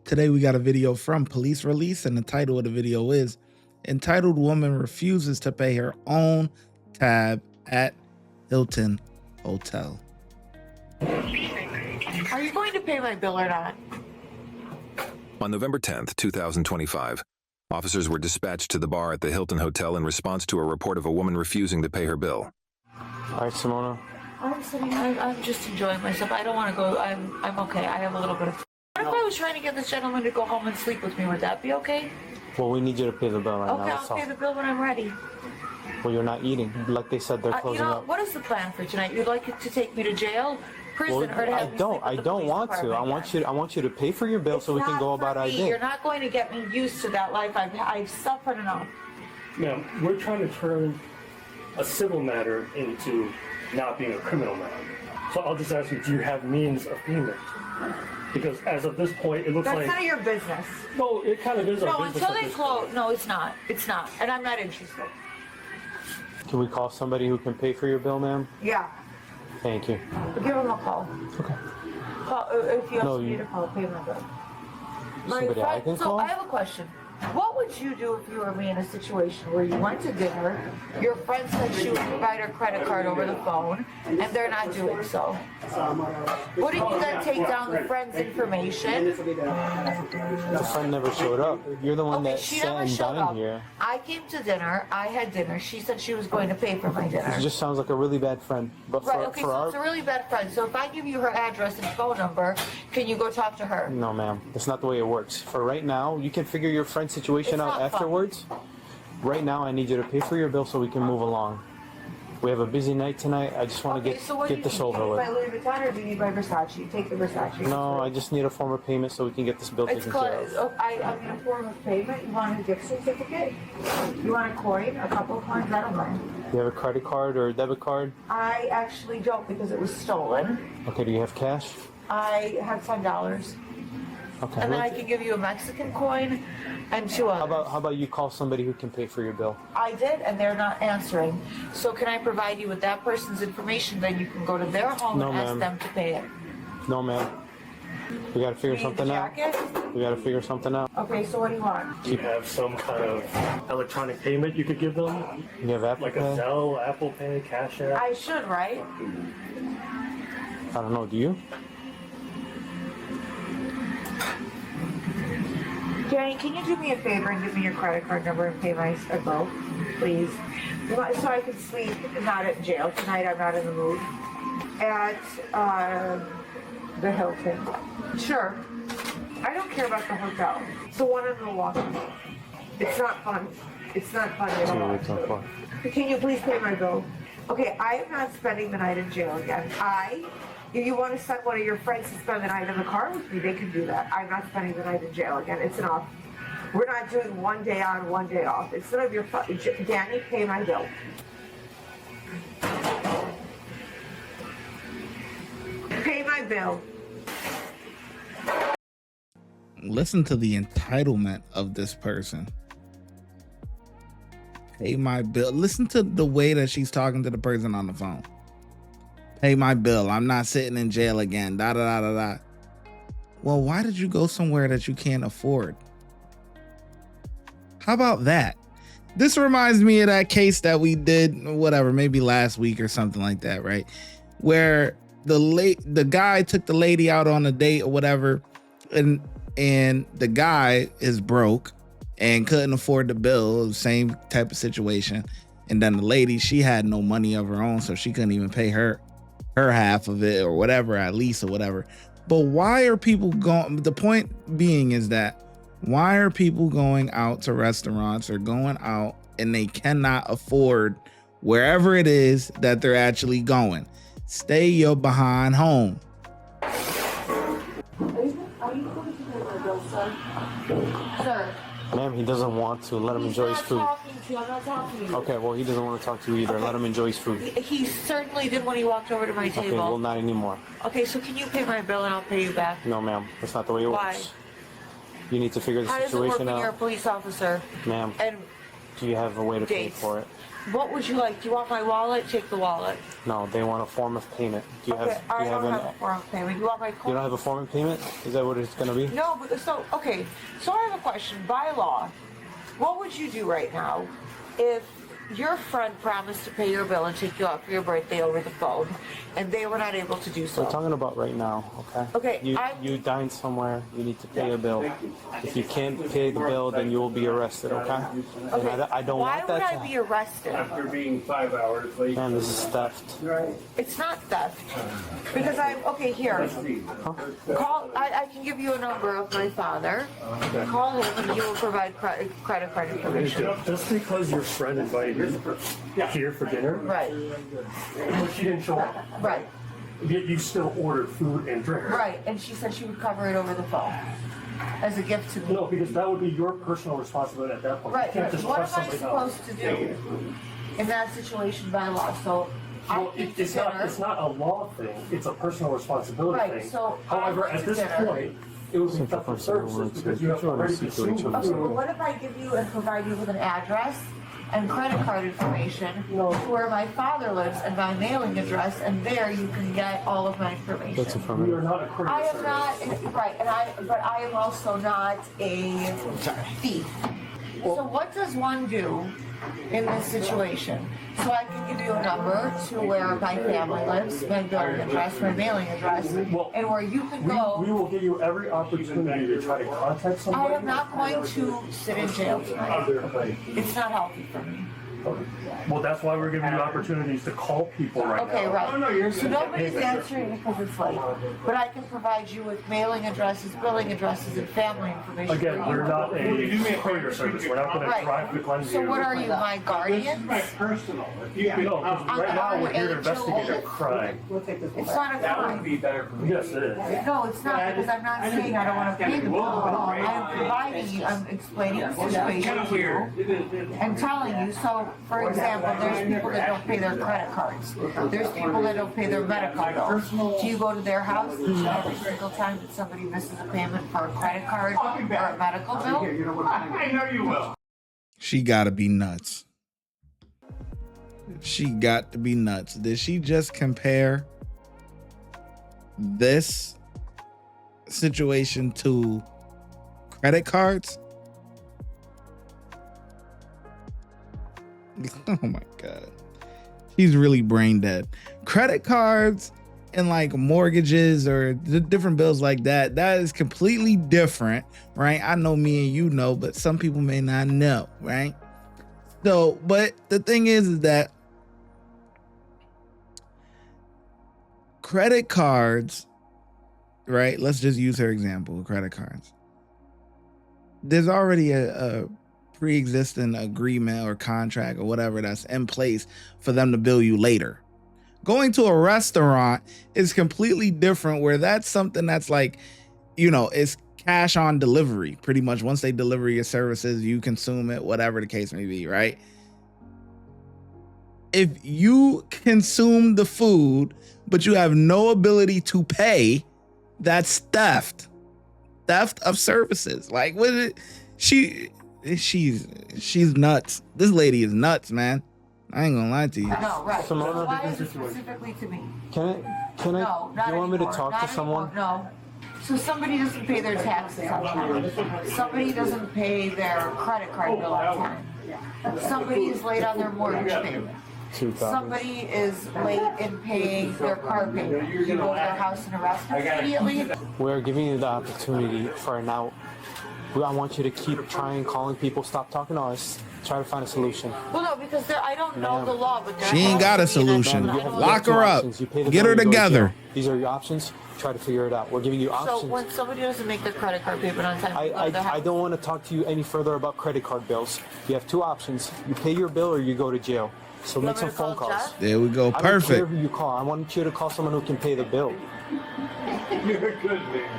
Today we got a video from Police Release, and the title of the video is entitled "Woman Refuses to Pay Her Own Tab at Hilton Hotel." Are you going to pay my bill or not? On November 10th, 2025, officers were dispatched to the bar at the Hilton Hotel in response to a report of a woman refusing to pay her bill. All right, Simona. I'm just enjoying myself. I don't want to go. I'm okay. I have a little bit of. What if I was trying to get this gentleman to go home and sleep with me? Would that be okay? Well, we need you to pay the bill right now. Okay, I'll pay the bill when I'm ready. Well, you're not eating. Like they said, they're closing up. What is the plan for tonight? You'd like it to take me to jail, prison, or to have me sleep with I the don't police want to. department? I want you to pay for your bill so we can go about our day. You're not going to get me used to that life. I've suffered enough. Ma'am, we're trying to turn a civil matter into not being a criminal matter. So I'll just ask you, do you have means of payment? Because as of this point, it looks That's like... none of your business. No, it kind of is our No, business. until they close. No, it's not. It's not. And I'm not interested. Can we call somebody who can pay for your bill, ma'am? Yeah. Thank you. Give him a call. Okay. Call, if you No, ask me you- to call, pay my bill. Somebody I can So call? I have a question. What would you do if you were me in a situation where you went to dinner, your friend said she would provide her credit card over the phone, and they're not doing so? Wouldn't you then take down the friend's information? The friend never showed up. You're the one Okay, that she sat never and showed dined up. here. I came to dinner, I had dinner, she said she was going to pay for my dinner. It just sounds like a really bad friend. But Right, okay, for so our... it's a really bad friend. So if I give you her address and phone number, can you go talk to her? No, ma'am. That's not the way it works. For right now, you can figure your friend's situation It's out not fun. afterwards. Right now, I need you to pay for your bill so we can move along. We have a busy night tonight. I just want to get this over with. Do you need by Louis Vuitton or do you need by Versace? Take the Versace. No, I just need a form of payment so we can get this bill It's taken called, care of. I mean, a form of payment. You want a gift certificate? You want a coin? A couple of coins? I don't mind. Do you have a credit card or a debit card? I actually don't because it was stolen. Okay, do you have cash? I have $10. Okay. And then I can give you a Mexican coin and two others. How about you call somebody who can pay for your bill? I did, and they're not answering. So can I provide you with that person's information? Then you can go to their home No, and ask ma'am. them to pay it. No, ma'am. We gotta figure You need the something out. jacket? We gotta figure something out. Okay, so what do you want? Do you have some kind of electronic payment you could give them? You have Apple Like a Pay? Zelle, Apple Pay, Cash App? I should, right? I don't know. Do you? Danny, can you do me a favor and give me your credit card number and pay my bill, please? So I can sleep, not at jail tonight. I'm not in the mood. At the Hilton. Sure. I don't care about the hotel. It's the one in Milwaukee. It's not fun. It's not fun at all. It's not fun. Can you please pay my bill? Okay, I am not spending the night in jail again. If you want to send one of your friends to spend the night in the car with me, they can do that. I'm not spending the night in jail again. It's enough. We're not doing one day on, one day off. It's none of your fun. Danny, pay my bill. Pay my bill. Listen to the entitlement of this person. Pay my bill. Listen to the way that she's talking to the person on the phone. Pay my bill. I'm not sitting in jail again. Da da da da da. Well, why did you go somewhere that you can't afford? How about that? This reminds me of that case that we did, whatever, maybe last week or something like that, right? Where the guy took the lady out on a date or whatever, and the guy is broke and couldn't afford the bill, same type of situation. And then the lady, she had no money of her own, so she couldn't even pay her half of it or whatever, at least or whatever. But why are people going? The point being is that why are people going out to restaurants or going out and they cannot afford wherever it is that they're actually going? Stay your behind home. Are you going to pay my bill, sir? Sir. Ma'am, he doesn't want to. Let him enjoy his food. I'm not talking to you. Okay, well, he doesn't want to talk to you either. Let him enjoy his food. He certainly did when he walked over to my Okay, table. well, not anymore. Okay, so can you pay my bill and I'll pay you back? No, ma'am. That's not the way it Why? works. You need to figure the How does it work situation when you're a out. police officer? Ma'am, And do you have a way to pay dates. for it? What would you like? Do you want my wallet? Take the wallet. No, they want a form of payment. Do you Okay, have? I Do you have don't an? have a form of payment. You want my card? You don't have a form of payment? Is that what it's gonna be? No, but so okay. So I have a question. By law, what would you do right now if your friend promised to pay your bill and take you out for your birthday over the phone, and they were not able to do so? We're talking about right now, okay? Okay, You dined somewhere. You need to pay a bill. If you can't pay the bill, then you will be arrested, okay? Okay. And I don't Why want would that I to be arrested? After being 5 hours late. Man, this is theft. It's not theft because okay. Here, call. I can give you a number of my father. Call him, and he will provide credit card information. Just because your friend invited you here for dinner, Right. but she didn't show up, Right. yet you still ordered food and drink. Right. And she said she would cover it over the phone as a gift to me. No, because that would be your personal responsibility at that point. Right. You can't Right. just What am trust I somebody else. supposed to do in that situation by law? So I Well, came to it's dinner. not a law thing, it's a personal responsibility Right, thing. so I However, went at to this dinner. point, it would be theft of services because you have already consumed the Okay, well, food. what if I give you and provide you with an address and credit card information to where my father lives and my mailing address, and there you can get all of my information. That's We are affirmative. not a courier I am service. not right, but I am also not a thief. So what does one do in this situation? So I can give you a number to where my family lives, my billing address, my mailing address, and where you can We go. will give you every opportunity to try to contact I somebody. am not going to sit in jail tonight. It's not healthy for me. Well, that's why we're giving you opportunities to call people right Okay, now. right. So nobody's answering because it's late. But I can provide you with mailing addresses, billing addresses, and family information. Again, for you. we're not a courier service. We're not going to Right. drive the gun to So you. what are you, my guardian? Personal. If you No, because right now we're here to investigate a crime. It's not a crime. better for Yes, it is. No, it's not, because I'm not saying I don't want to pay the bill. I am providing you, I'm explaining the situation to you and telling you. So, for example, there's people that don't pay their credit cards. There's people that don't pay their medical bills. Do you go to their house every single time that somebody misses a payment for a credit card or a medical bill? I know you will. She gotta be nuts. She got to be nuts. Did she just compare this situation to credit cards? Oh my God. She's really brain dead. Credit cards and like mortgages or the different bills like that, that is completely different, right? I know me and you know, but some people may not know, right? So, but the thing is that credit cards, right? Let's just use her example of credit cards. There's already a pre-existing agreement or contract or whatever that's in place for them to bill you later. Going to a restaurant is completely different, where that's something that's like, you know, it's cash on delivery. Pretty much once they deliver your services, you consume it, whatever the case may be, right? If you consume the food, but you have no ability to pay, that's theft. Theft of services. Like, what is it? She's nuts. This lady is nuts, man. I ain't gonna lie to you. No, right. Simona, Why is it specifically to me? Can I? No, not You want me to anymore. talk Not to someone? anymore. No. So somebody doesn't pay their taxes on time. Somebody doesn't pay their credit card bill on time. Somebody is late on their mortgage payment. 2,000. Somebody is late in paying their car payment. You go to their house and arrest them immediately. We're giving you the opportunity for an out. I want you to keep trying, calling people. Stop talking to us. Try to find a solution. Well, no, because I don't know the law, but She ain't got a solution. I don't Lock Two her up. options. You pay the Get bill, her you go to together. jail. These are your options. Try to figure it out. We're giving you So options. when somebody doesn't make their credit card payment on time, you go to their I house. don't want to talk to you any further about credit card bills. You have two options. You pay your bill or you go to jail. So You make want some me to call phone calls. Jeff? There we go. I don't care Perfect. who you call. I want you to call someone who can pay the bill. You're good, man.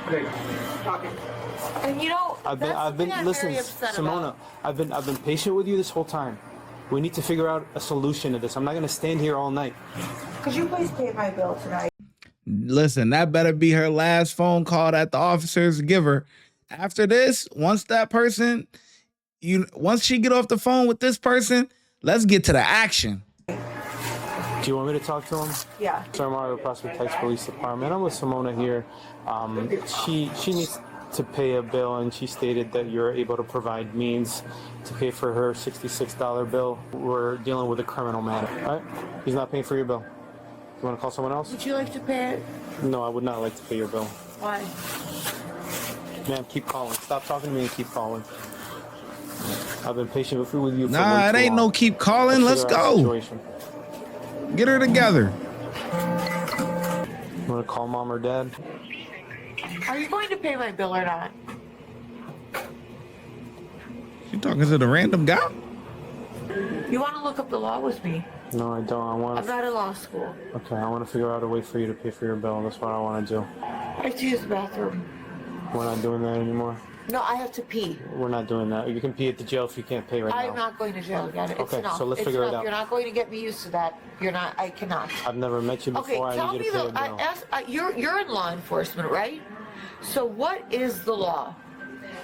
Great. And you know, I've been I'm listen, very upset Simona. about. I've been patient with you this whole time. We need to figure out a solution to this. I'm not gonna stand here all night. Could you please pay my bill tonight? Listen, that better be her last phone call that the officers give her. After this, once that person, once she get off the phone with this person, let's get to the action. Do you want me to talk to him? Yeah. Sorry, Mario, Prospect Heights Police Department. I'm with Simona here. She needs to pay a bill, and she stated that you're able to provide means to pay for her $66 bill. We're dealing with a criminal matter, all right? He's not paying for your bill. You want to call someone else? Would you like to pay it? No, I would not like to pay your bill. Why? Ma'am, keep calling. Stop talking to me and keep calling. I've been patient with you for Nah, way it too ain't no long. keep calling. Let's Figure out the go. situation. Get her together. You want to call mom or dad? Are you going to pay my bill or not? You talking to the random guy? You want to look up the law with me? No, I don't. I I'm want. not in law school. Okay, I want to figure out a way for you to pay for your bill. That's what I want to do. I have to use the bathroom. We're not doing that anymore. No, I have to pee. We're not doing that. You can pee at the jail if you can't pay right now. I'm not going to jail again. It's Okay, enough. so let's It's figure it enough. out. You're not going to get me used to that. You're not. I cannot. I've never met you before. Okay, I tell need me you to pay the. a bill. You're in law enforcement, right? So what is the law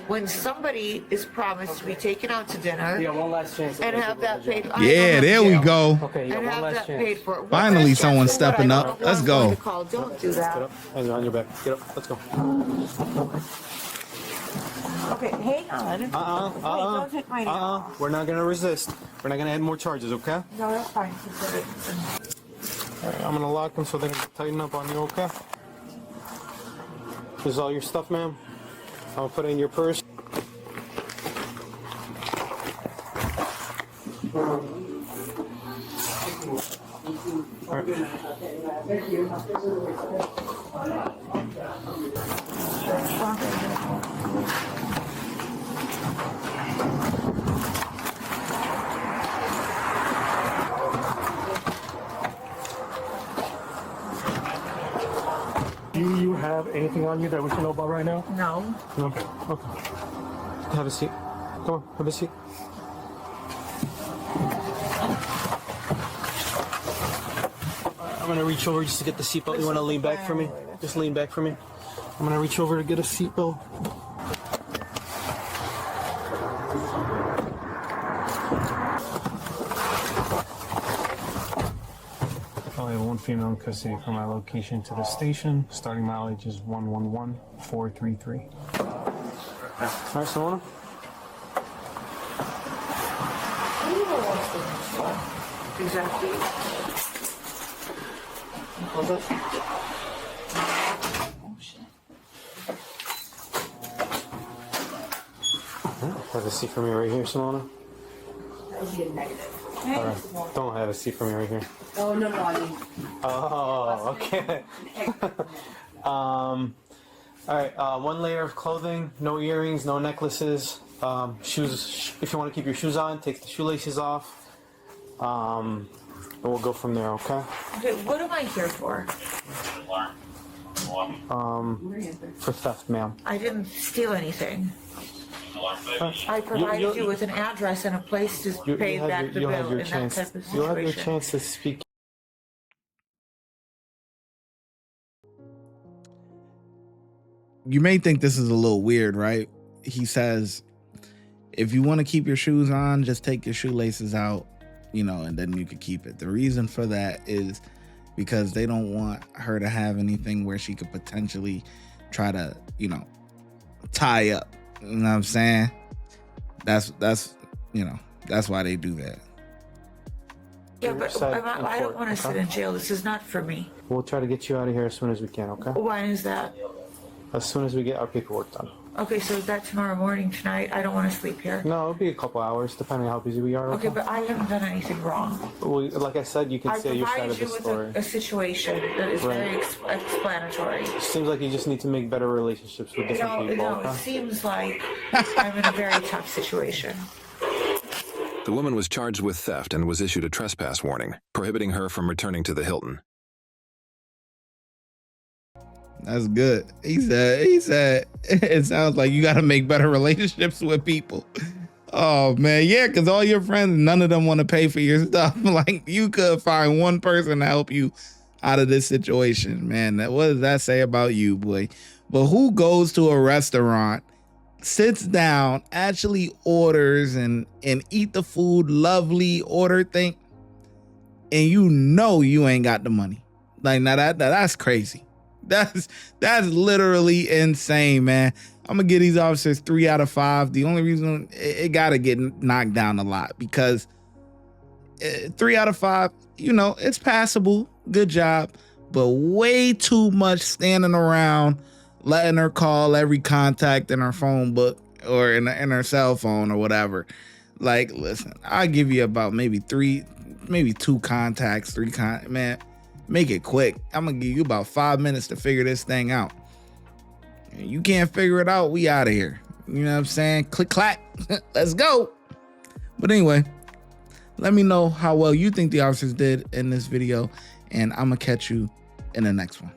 when somebody is promised to be taken out to dinner Yeah, one last chance. and have that paid? Yeah, there we go. Okay, yeah, And one have last that chance. paid for. One Finally, last someone chance for what? stepping I up. don't know Let's who I'm go. going to call. Don't do Get that. up. Hands on your back. Get up. Let's go. Okay, hang on. Wait, don't take my name. We're not gonna resist. We're not gonna add more charges, okay? No, that's fine. All right, I'm gonna lock them so they can tighten up on you, okay? This is all your stuff, ma'am. I'm gonna put it in your purse. All right. Do you have anything on you that we should know about right now? No. Okay. Have a seat. Come on, have a seat. I'm gonna reach over just to get the seatbelt. You wanna lean back for me? Just lean back for me. I'm gonna reach over to get a seatbelt. I have one female in custody from my location to the station. Starting mileage is 111,433. All right, Simona. Exactly. How's that? Have a seat for me right here, Simona. That would be a negative. All right. Don't have a seat for me right here. Oh, no, I mean. Oh, okay. All right. One layer of clothing, no earrings, no necklaces. Shoes. If you want to keep your shoes on, take the shoelaces off. And we'll go from there. Okay. Okay, what am I here for? For theft, ma'am. I didn't steal anything. I provided you with an address and a place to pay back the you'll bill have your in that chance. type of You'll have your situation. chance to speak. You may think this is a little weird, right? He says, if you want to keep your shoes on, just take your shoelaces out, and then you could keep it. The reason for that is because they don't want her to have anything where she could potentially try to, tie up. You know what I'm saying? That's why they do that. Yeah, but Side I don't court, want to sit okay? in jail. This is not for me. We'll try to get you out of here as soon as we can. Okay. Why is that? As soon as we get our paperwork done. Okay, so is that tomorrow morning, tonight? I don't want to sleep here. No, it'll be a couple hours, depending on how busy we are. Okay, but I haven't done anything wrong. Well, like I said, you can I say your side provided of the you with story. a situation that is very explanatory. Seems like you just need to make better relationships with different people. No, it okay? seems like I'm in a very tough situation. The woman was charged with theft and was issued a trespass warning, prohibiting her from returning to the Hilton. That's good. He said, it sounds like you got to make better relationships with people. Oh man. Yeah. Cause all your friends, none of them want to pay for your stuff. Like you could find one person to help you out of this situation, man. What does that say about you, boy? But who goes to a restaurant sits down, actually orders and eat the food, lovely order thing, and you ain't got the money. Like, now that's crazy. That's literally insane, man. I'm gonna give these officers 3 out of 5. The only reason it gotta get knocked down a lot, because 3 out of 5, it's passable. Good job. But way too much standing around, letting her call every contact in her phone book or in her cell phone or whatever. Like, listen, I'll give you about maybe 2 contacts, man, make it quick. I'm gonna give you about 5 minutes to figure this thing out. You can't figure it out, we out of here. You know what I'm saying? Click, clack, let's go. But anyway, let me know how well you think the officers did in this video, and I'm gonna catch you in the next one.